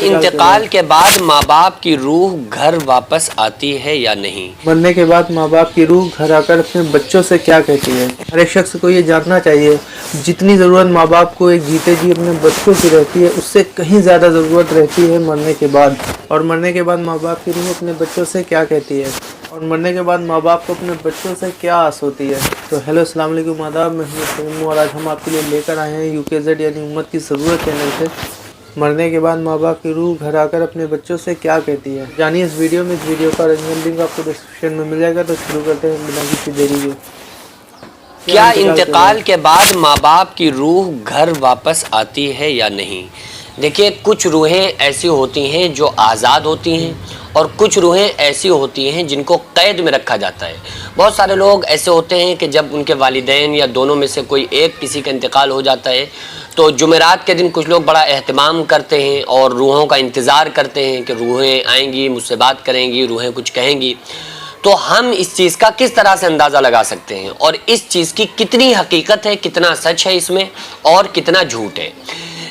انتقال کے بعد ماں باپ کی روح گھر واپس آتی ہے یا نہیں؟ مرنے کے بعد ماں باپ کی روح گھر آ کر اپنے بچوں سے کیا کہتی ہے؟ ہر ایک شخص کو یہ جاننا چاہیے جتنی ضرورت ماں باپ کو ایک جیتے جی اپنے بچوں کی رہتی ہے اس سے کہیں زیادہ ضرورت رہتی ہے مرنے کے بعد۔ اور مرنے کے بعد ماں باپ کی روح اپنے بچوں سے کیا کہتی ہے اور مرنے کے بعد ماں باپ کو اپنے بچوں سے کیا آس ہوتی ہے؟ تو ہیلو السلام علیکم، آداب، میں ہوں اور آج ہم آپ کے لیے لے کر آئے ہیں UKZ یعنی امت کی ضرورت چینل سے مرنے کے بعد ماں باپ کی روح گھر آ کر اپنے بچوں سے کیا کہتی ہے۔ جانیے اس ویڈیو کا اوریجنل لنک آپ کو ڈسکرپشن میں مل جائے گا۔ تو شروع کرتے ہیں بنا کسی دیری کے۔ کیا انتقال کے بعد ماں باپ کی روح گھر واپس آتی ہے یا نہیں؟ دیکھیے، کچھ روحیں ایسی ہوتی ہیں جو آزاد ہوتی ہیں اور کچھ روحیں ایسی ہوتی ہیں جن کو قید میں رکھا جاتا ہے۔ بہت سارے لوگ ایسے ہوتے ہیں کہ جب ان کے والدین یا دونوں میں سے کوئی ایک کسی کا انتقال ہو جاتا ہے تو جمعرات کے دن کچھ لوگ بڑا اہتمام کرتے ہیں اور روحوں کا انتظار کرتے ہیں کہ روحیں آئیں گی، مجھ سے بات کریں گی، روحیں کچھ کہیں گی۔ تو ہم اس چیز کا کس طرح سے اندازہ لگا سکتے ہیں اور اس چیز کی کتنی حقیقت ہے، کتنا سچ ہے اس میں اور کتنا جھوٹ ہے؟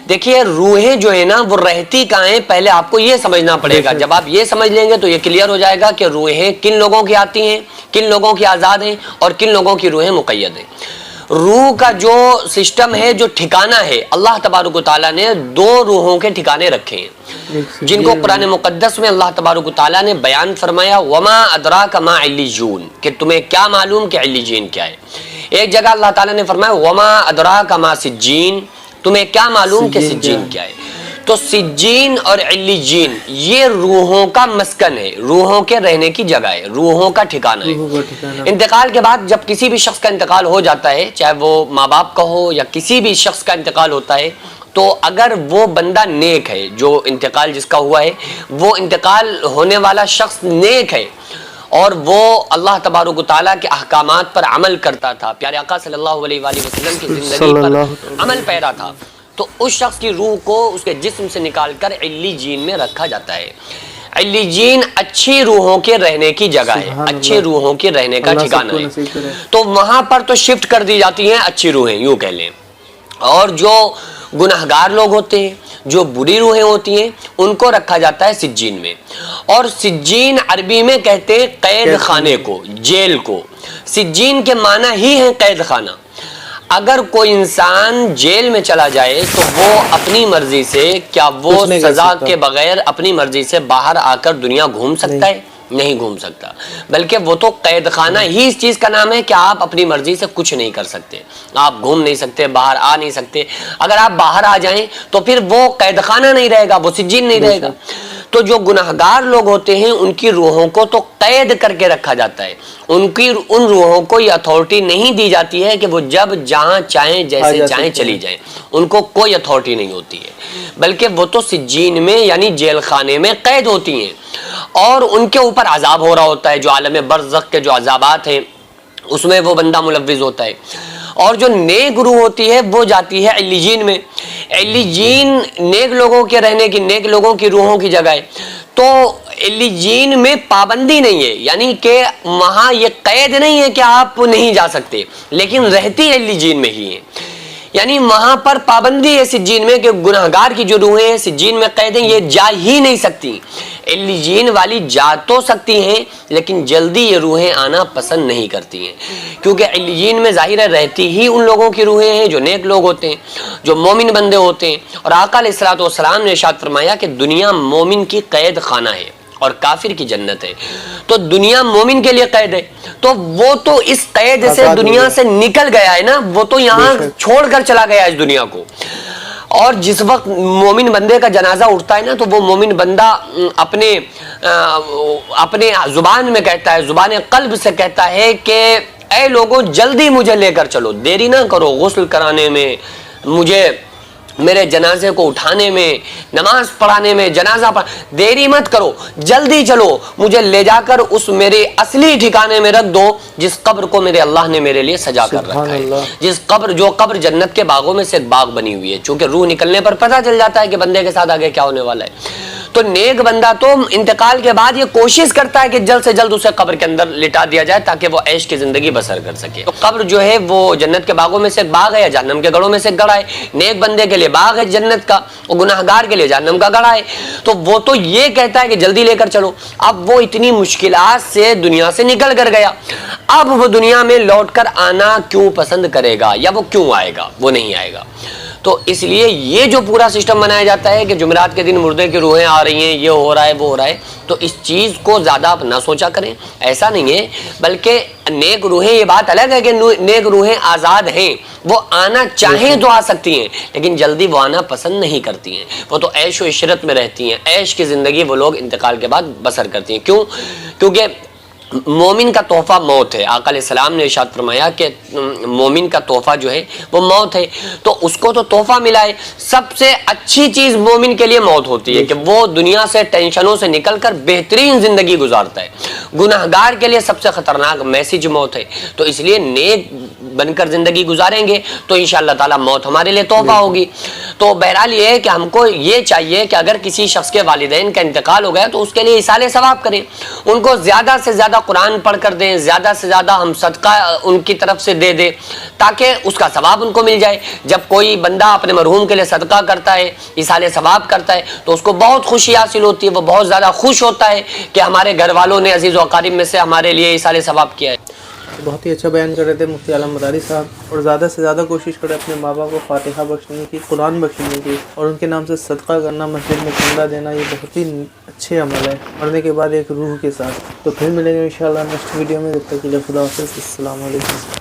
دیکھیے، روحیں جو ہے نا وہ رہتی کہاں ہیں، پہلے آپ کو یہ سمجھنا پڑے گا۔ جب آپ یہ سمجھ لیں گے تو یہ کلیئر ہو جائے گا کہ روحیں کن لوگوں کی آتی ہیں، کن لوگوں کی آزاد ہیں اور کن لوگوں کی روحیں مقید ہیں۔ روح کا جو سسٹم ہے، جو ٹھکانہ ہے، اللہ تبارک و تعالیٰ نے دو روحوں کے ٹھکانے رکھے ہیں جن کو قرآن مقدس میں اللہ تبارک و تعالیٰ نے بیان فرمایا، وما ادراک ما علیجون، کہ تمہیں کیا معلوم کہ علیجین کیا ہے۔ ایک جگہ اللہ تعالیٰ نے فرمایا وما ادراک ما سجین، تمہیں کیا معلوم کہ سجین کیا ہے۔ تو سجین اور علیجین یہ روحوں کا مسکن ہے، روحوں کے رہنے کی جگہ ہے، روحوں کا ٹھکانہ ہے۔ انتقال کے بعد جب کسی بھی شخص کا انتقال ہو جاتا ہے، چاہے وہ ماں باپ کا ہو یا کسی بھی شخص کا انتقال ہوتا ہے، تو اگر وہ بندہ نیک ہے، جو انتقال جس کا ہوا ہے وہ انتقال ہونے والا شخص نیک ہے اور وہ اللہ تبارک و تعالیٰ کے احکامات پر عمل کرتا تھا، پیارے آقا صلی اللہ علیہ وآلہ وسلم کی زندگی پر عمل پیرا تھا، تو اس شخص کی روح کو اس کے جسم سے نکال کر علیجین میں رکھا جاتا ہے۔ علیجین اچھی روحوں کے رہنے کی جگہ ہے، اچھی روحوں کے رہنے کا ٹھکانہ ہے۔ تو وہاں پر تو شفٹ کر دی جاتی ہیں اچھی روحیں، یوں کہہ لیں، اور جو گناہگار لوگ ہوتے ہیں، جو بری روحیں ہوتی ہیں، ان کو رکھا جاتا ہے سجین میں۔ اور سجین عربی میں کہتے ہیں قید خانے کو، جیل کو۔ سجین کے معنی ہی ہے قید خانہ۔ اگر کوئی انسان جیل میں چلا جائے تو وہ اپنی مرضی سے، کیا وہ سزا کے بغیر اپنی مرضی سے باہر آ کر دنیا گھوم سکتا ہے؟ نہیں گھوم سکتا، بلکہ وہ تو قید خانہ ہی اس چیز کا نام ہے کہ آپ اپنی مرضی سے کچھ نہیں کر سکتے، آپ گھوم نہیں سکتے، باہر آ نہیں سکتے۔ اگر آپ باہر آ جائیں تو پھر وہ قید خانہ نہیں رہے گا، وہ سجین نہیں رہے گا۔ تو جو گناہگار لوگ ہوتے ہیں ان کی روحوں کو تو قید کر کے رکھا جاتا ہے، ان روحوں کو یہ اتھارٹی نہیں دی جاتی ہے کہ وہ جب جہاں چاہیں جیسے چاہیں چلی جائیں، ان کو کوئی اتھارٹی نہیں ہوتی ہے، بلکہ وہ تو سجین میں یعنی جیل خانے میں قید ہوتی ہیں اور ان کے اوپر عذاب ہو رہا ہوتا ہے۔ جو عالم برزخ کے جو عذابات ہیں اس میں وہ بندہ ملوث ہوتا ہے۔ اور جو نیک روح ہوتی ہے وہ جاتی ہے علیجین میں۔ علیجین نیک لوگوں کے رہنے کی، نیک لوگوں کی روحوں کی جگہ ہے۔ تو علیجین میں پابندی نہیں ہے، یعنی کہ وہاں یہ قید نہیں ہے کہ آپ نہیں جا سکتے، لیکن رہتی علیجین میں ہی ہے۔ یعنی وہاں پر پابندی ہے سجین میں کہ گناہگار کی جو روحیں ہیں سجین میں قید ہیں، یہ جا ہی نہیں سکتی۔ علیجین والی جا تو سکتی ہیں لیکن جلدی یہ روحیں آنا پسند نہیں کرتی ہیں، کیونکہ علیجین میں ظاہر ہے رہتی ہی ان لوگوں کی روحیں ہیں جو نیک لوگ ہوتے ہیں، جو مومن بندے ہوتے ہیں۔ اور آقا علیہ الصلوۃ والسلام نے ارشاد فرمایا کہ دنیا مومن کی قید خانہ ہے اور کافر کی جنت ہے۔ تو دنیا مومن کے لیے قید ہے، تو وہ تو اس قید سے دنیا سے نکل گیا ہے نا، وہ تو یہاں چھوڑ کر چلا گیا اس دنیا کو۔ اور جس وقت مومن بندے کا جنازہ اٹھتا ہے نا تو وہ مومن بندہ اپنے زبان میں کہتا ہے، زبان قلب سے کہتا ہے کہ اے لوگوں جلدی مجھے لے کر چلو، دیری نہ کرو غسل کرانے میں، مجھے میرے جنازے کو اٹھانے میں، نماز پڑھانے میں، جنازہ دیری مت کرو، جلدی چلو، مجھے لے جا کر اس میرے اصلی ٹھکانے میں رکھ دو جس قبر کو میرے اللہ نے میرے لیے سجا کر رکھا ہے، جو قبر جنت کے باغوں میں سے ایک باغ بنی ہوئی ہے، چونکہ روح نکلنے پر پتہ چل جاتا ہے کہ بندے کے ساتھ آگے کیا ہونے والا ہے۔ تو نیک بندہ تو انتقال کے بعد یہ کوشش کرتا ہے کہ جلد سے جلد اسے قبر کے اندر لٹا دیا جائے تاکہ وہ عیش کی زندگی بسر کر سکے. تو قبر جو ہے وہ جنت کے باغوں میں سے ایک باغ ہے یا جہنم کے گڑھوں میں سے ایک گڑھا ہے. نیک بندے کے لیے باغ ہے جنت کا اور گناہگار کے لیے جہنم کا گڑھا ہے. تو وہ تو یہ کہتا ہے کہ جلدی لے کر چلو. اب وہ اتنی مشکلات سے دنیا سے نکل کر گیا, اب وہ دنیا میں لوٹ کر آنا کیوں پسند کرے گا یا وہ کیوں آئے گا؟ وہ نہیں آئے گا. تو اس لیے یہ جو پورا سسٹم بنایا جاتا ہے کہ جمعرات کے دن مردے کی روحیں آ رہی ہیں, یہ ہو رہا ہے وہ ہو رہا ہے, تو اس چیز کو زیادہ آپ نہ سوچا کریں. ایسا نہیں ہے, بلکہ نیک روحیں, یہ بات الگ ہے کہ نیک روحیں آزاد ہیں, وہ آنا چاہیں تو آ سکتی ہیں, لیکن جلدی وہ آنا پسند نہیں کرتی ہیں. وہ تو عیش و عشرت میں رہتی ہیں, عیش کی زندگی وہ لوگ انتقال کے بعد بسر کرتی ہیں. کیوں؟ کیونکہ مومن کا تحفہ موت ہے. آقا علیہ السلام نے ارشاد فرمایا کہ مومن کا تحفہ جو ہے وہ موت ہے, تو اس کو تو تحفہ ملا ہے. سب سے اچھی چیز مومن کے لیے موت ہوتی ہے کہ وہ دنیا سے ٹینشنوں سے نکل کر بہترین زندگی گزارتا ہے. گناہگار کے لیے سب سے خطرناک میسج موت ہے. تو اس لیے نیک بن کر زندگی گزاریں گے تو انشاءاللہ تعالی موت ہمارے لیے تحفہ ہوگی. تو بہرحال یہ ہے کہ ہم کو یہ چاہیے کہ اگر کسی شخص کے والدین کا انتقال ہو گیا تو اس کے لیے ایصال ثواب کریں, ان کو زیادہ سے زیادہ قرآن پڑھ کر دیں, زیادہ سے زیادہ ہم صدقہ ان کی طرف سے دے دیں تاکہ اس کا ثواب ان کو مل جائے. جب کوئی بندہ اپنے مرحوم کے لیے صدقہ کرتا ہے, ایصال ثواب کرتا ہے, تو اس کو بہت خوشی حاصل ہوتی ہے, وہ بہت زیادہ خوش ہوتا ہے کہ ہمارے گھر والوں نے عزیز و اقارب میں سے ہمارے لیے ایصال ثواب کیا ہے. بہت ہی اچھا بیان کر رہے تھے مفتی عالم مداری صاحب, اور زیادہ سے زیادہ کوشش کریں اپنے ماں باپ کو فاتحہ بخشنے کی, قرآن بخشنے کی, اور ان کے نام سے صدقہ کرنا, مسجد میں چندہ دینا, یہ بہت ہی اچھے عمل ہے مرنے کے بعد ایک روح کے ساتھ. تو پھر ملیں گے انشاءاللہ نیکسٹ ویڈیو میں, جب تک کے لیے خدا حافظ, السلام علیکم.